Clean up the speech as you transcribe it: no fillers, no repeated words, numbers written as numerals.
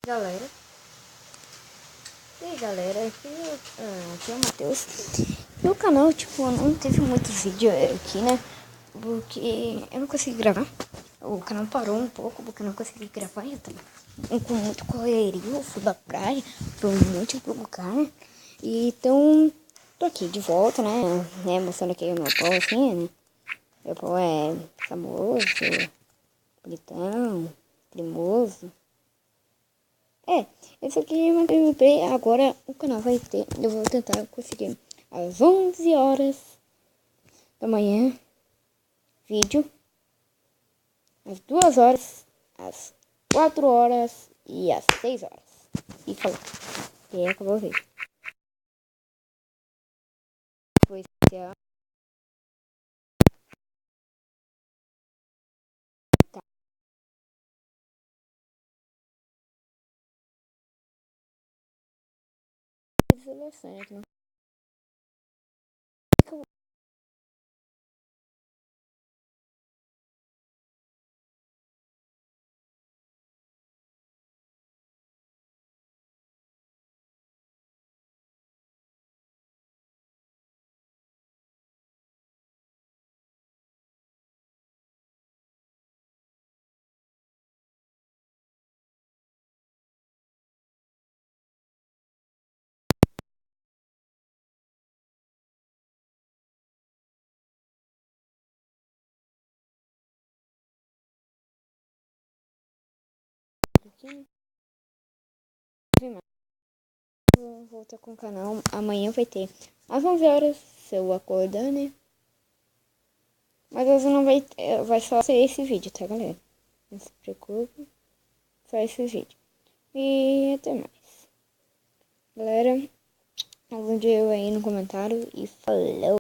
Galera, e aí galera, aqui é o Matheus. E o canal, tipo, não teve muitos vídeos aqui, né? Porque eu não consegui gravar. O canal parou um pouco porque eu não consegui gravar. Eu tava com muito correria, eu fui da praia, fui muito lugar. E então, tô aqui de volta, né? Mostrando aqui o meu pau assim, né? Meu pau é famoso, bonitão, cremoso. Esse aqui é uma PVP. Agora o canal vai ter. Eu vou tentar conseguir às 11 horas da manhã vídeo. Às 2 horas, às 4 horas e às 6 horas. E falou. E aí acabou o vídeo. Foi a seleção aqui. Vou voltar com o canal. Amanhã vai ter às 11 horas, se eu acordar, né? Mas hoje não vai ter, vai só ser esse vídeo, tá, galera? Não se preocupe. Só esse vídeo. E até mais. Galera, ajude eu aí no comentário e falou!